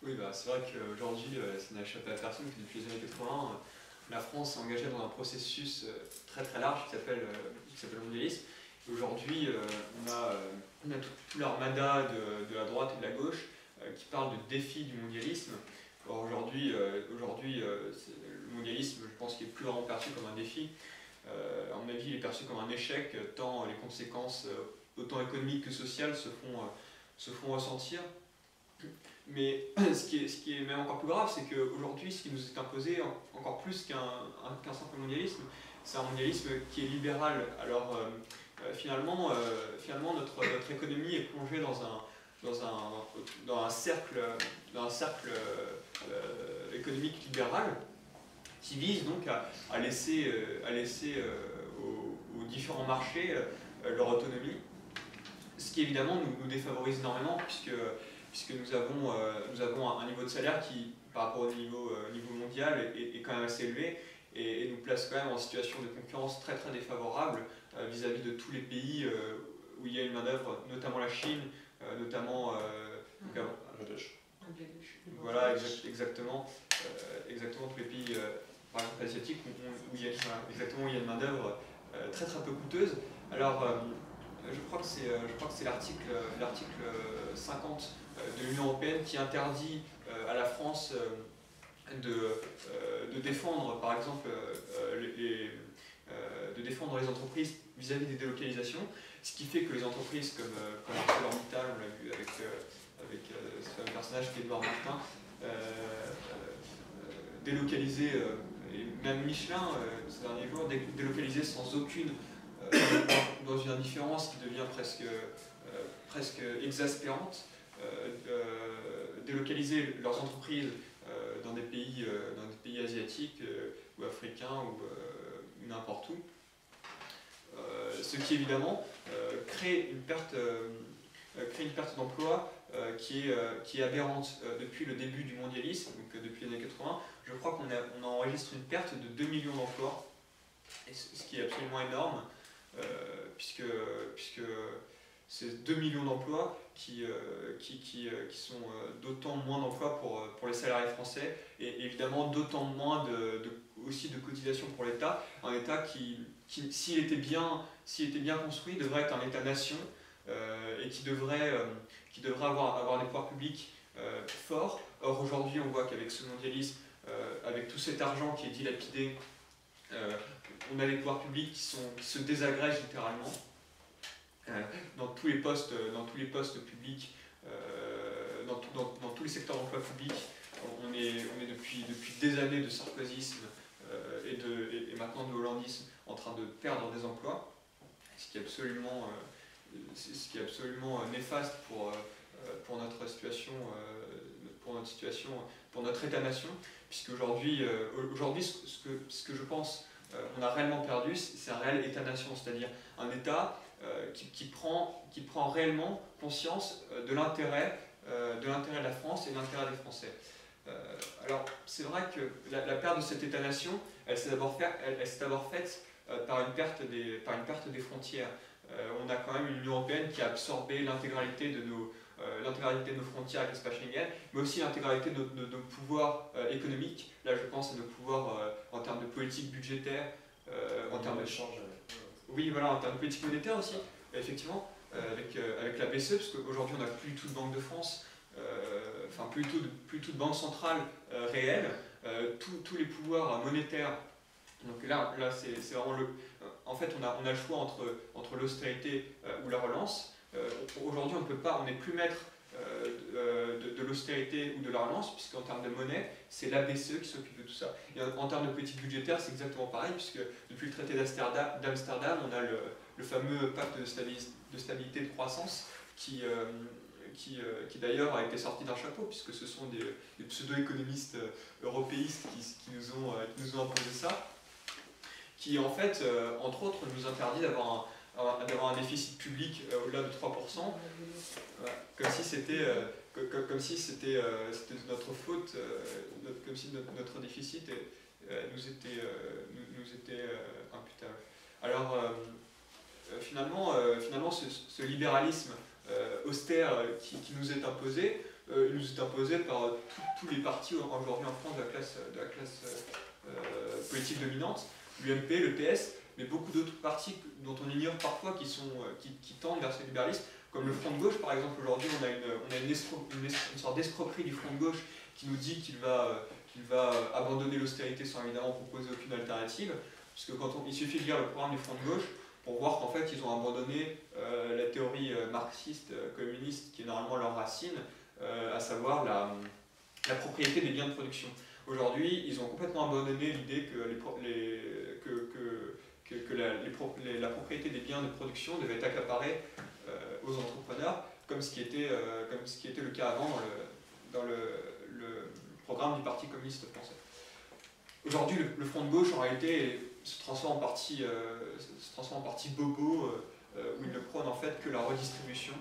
Oui, bah, c'est vrai qu'aujourd'hui, ça n'a échappé à personne que depuis les années 80, la France s'est engagée dans un processus très très large qui s'appelle le mondialisme. Et aujourd'hui, on a tout l'armada de la droite et de la gauche qui parle de défi du mondialisme. Or, aujourd'hui, le mondialisme, je pense qu'il est plus vraiment perçu comme un défi. À mon avis, il est perçu comme un échec, tant les conséquences, autant économiques que sociales, se font ressentir. Mais ce qui est même encore plus grave, c'est qu'aujourd'hui, ce qui nous est imposé, encore plus qu'un simple mondialisme, c'est un mondialisme qui est libéral. Alors finalement notre économie est plongée dans un cercle économique libéral qui vise donc à laisser aux différents marchés leur autonomie, ce qui évidemment nous défavorise énormément puisque nous avons un niveau de salaire qui, par rapport au niveau mondial, est quand même assez élevé et nous place quand même en situation de concurrence très très défavorable vis-à-vis de tous les pays où il y a une main-d'œuvre, notamment la Chine, notamment voilà, exactement tous les pays, par exemple asiatiques, où il y a une main-d'œuvre très très peu coûteuse. Alors, je crois que c'est l'article 50 de l'Union européenne qui interdit à la France de défendre, par exemple, de défendre les entreprises vis-à-vis des délocalisations, ce qui fait que les entreprises comme ArcelorMittal, on l'a vu avec ce fameux personnage qui est Edouard Martin, délocalisé, et même Michelin ces derniers jours, délocalisé sans aucune, dans une indifférence qui devient presque exaspérante, délocaliser leurs entreprises dans des pays asiatiques ou africains ou n'importe où, ce qui évidemment crée une perte d'emploi qui est aberrante depuis le début du mondialisme, donc depuis les années 80. Je crois qu'on enregistre une perte de 2 millions d'emplois, ce qui est absolument énorme, puisque c'est 2 millions d'emplois qui sont d'autant moins d'emplois pour les salariés français, et évidemment d'autant moins aussi de cotisations pour l'État. Un État qui s'il était bien construit, devrait être un État-nation, et qui devrait avoir des pouvoirs publics forts. Or aujourd'hui, on voit qu'avec ce mondialisme, avec tout cet argent qui est dilapidé, on a des pouvoirs publics qui se désagrègent littéralement dans tous les postes publics, dans tous les secteurs d'emploi public. On est depuis des années de sarkozysme et maintenant de hollandisme en train de perdre des emplois, ce qui est absolument néfaste pour notre situation, pour notre État-nation, puisque aujourd'hui, ce que je pense on a réellement perdu, c'est un réel État-nation, c'est-à-dire un État qui prend réellement conscience de l'intérêt de la France et de l'intérêt des Français. Alors, c'est vrai que la perte de cet État-nation, elle s'est d'abord faite par une perte des frontières. On a quand même une Union européenne qui a absorbé l'intégralité de nos frontières avec l'espace Schengen, mais aussi l'intégralité de nos pouvoirs économiques. Là, je pense à nos pouvoirs en termes de politique budgétaire, en termes d'échange. Oui, voilà, en termes de politique monétaire aussi, effectivement, avec la BCE, parce qu'aujourd'hui, on n'a plus tout de Banque de France, plus tout de banque centrale réelle, tous les pouvoirs monétaires. Donc là c'est vraiment en fait, on a le choix entre l'austérité ou la relance. Aujourd'hui, on n'est plus maître de l'austérité ou de la relance, puisqu'en termes de monnaie, c'est la BCE qui s'occupe de tout ça. Et en termes de politique budgétaire, c'est exactement pareil, puisque depuis le traité d'Amsterdam, on a le fameux pacte de stabilité et de croissance qui d'ailleurs a été sorti d'un chapeau, puisque ce sont des pseudo-économistes européistes qui nous ont imposé ça, qui en fait, entre autres, nous interdit d'avoir un déficit public au-delà de 3%, comme si c'était notre faute, comme si notre déficit nous était imputable. Alors finalement ce libéralisme austère qui nous est imposé il nous est imposé par tous les partis aujourd'hui en France de la classe politique dominante, l'UMP, le PS, mais beaucoup d'autres partis dont on ignore parfois qui tendent vers ce libéralisme, comme le Front de gauche par exemple. Aujourd'hui on a une sorte d'escroquerie du Front de gauche qui nous dit qu'il va abandonner l'austérité sans évidemment proposer aucune alternative, puisque il suffit de lire le programme du Front de gauche pour voir qu'en fait ils ont abandonné la théorie marxiste, communiste, qui est normalement leur racine, à savoir la propriété des biens de production. Aujourd'hui, ils ont complètement abandonné l'idée que la propriété des biens de production devait être accaparée aux entrepreneurs, comme ce qui était le cas avant dans le programme du Parti communiste français. Aujourd'hui, le Front de gauche, en réalité, se transforme en parti bobo, où il ne prône en fait que la redistribution,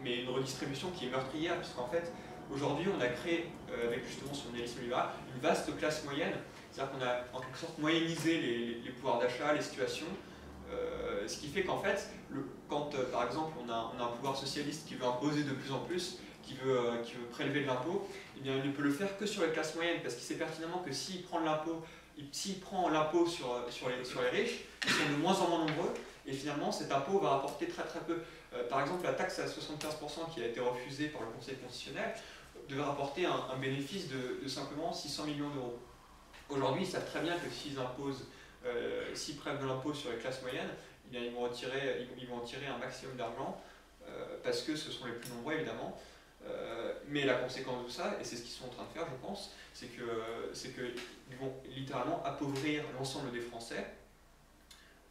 mais une redistribution qui est meurtrière, puisqu'en fait, aujourd'hui, on a créé, avec justement son idéalisme libéral, une vaste classe moyenne, c'est-à-dire qu'on a en quelque sorte moyennisé les pouvoirs d'achat, les situations, ce qui fait qu'en fait, quand par exemple on a un pouvoir socialiste qui veut imposer de plus en plus, qui veut prélever de l'impôt, eh bien il ne peut le faire que sur les classes moyennes, parce qu'il sait pertinemment que s'il prend l'impôt sur les riches, ils sont de moins en moins nombreux, et finalement cet impôt va rapporter très très peu. Par exemple, la taxe à 75% qui a été refusée par le Conseil constitutionnel devait rapporter un bénéfice de simplement 600 millions d'euros. Aujourd'hui, ils savent très bien que s'ils prennent de l'impôt sur les classes moyennes, eh bien, ils vont en tirer un maximum d'argent, parce que ce sont les plus nombreux évidemment. Mais la conséquence de ça, et c'est ce qu'ils sont en train de faire je pense, c'est qu'ils vont littéralement appauvrir l'ensemble des Français,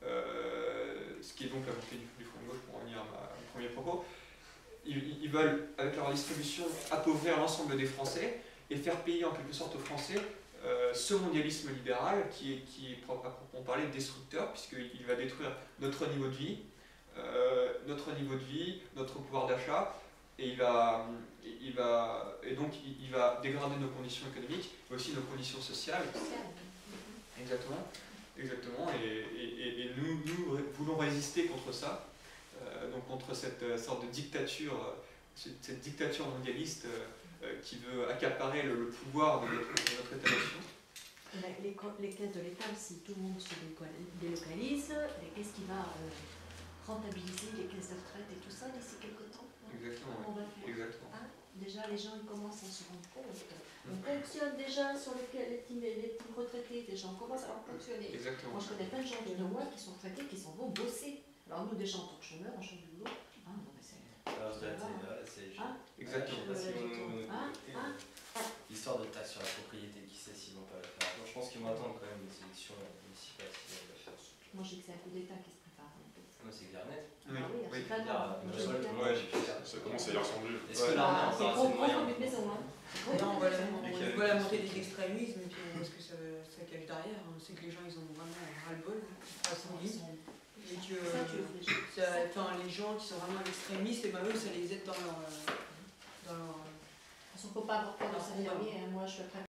ce qui est donc la volonté du Front de gauche, pour revenir à mon premier propos. Ils veulent, avec leur distribution, appauvrir l'ensemble des Français et faire payer en quelque sorte aux Français ce mondialisme libéral qui est à proprement parler destructeur, puisqu'il va détruire notre niveau de vie, notre pouvoir d'achat, et donc il va dégrader nos conditions économiques, mais aussi nos conditions sociales. Exactement. Et nous voulons résister contre ça, donc contre cette sorte de dictature, cette dictature mondialiste qui veut accaparer le pouvoir de notre État-nation. Les caisses de l'État, si tout le monde se délocalise, qu'est-ce qui va rentabiliser les caisses de retraite et tout ça d'ici quelques temps? Exactement. Exactement. Hein, déjà, les gens ils commencent à se rendre compte. On fonctionne déjà sur les petits retraités, déjà on commence à en fonctionner. Exactement. Moi je connais plein de gens de moi qui sont retraités, qui s'en vont bosser. Alors nous déjà en tant que chômeurs, on change du boulot. Ah non mais c'est... Exactement. L'histoire de taxe sur la propriété, qui sait s'ils vont pas le faire. Je pense qu'ils vont attendre quand même les élections municipales s'ils veulent le faire. Moi je sais que c'est un coup d'État qui se prépare. Moi c'est Garnet. Oui, oui. Ça commence à y ressembler. Est-ce que l'armée a encore assez de moyens? Non, on voit la montée des extrémismes, et puis on voit ce que ça cache derrière. On sait que les gens ils ont vraiment ras-le-bol, et que les gens qui sont vraiment extrémistes, et ben eux ça les aide dans leur Il ne faut pas avoir peur de s'affirmer. Moi je suis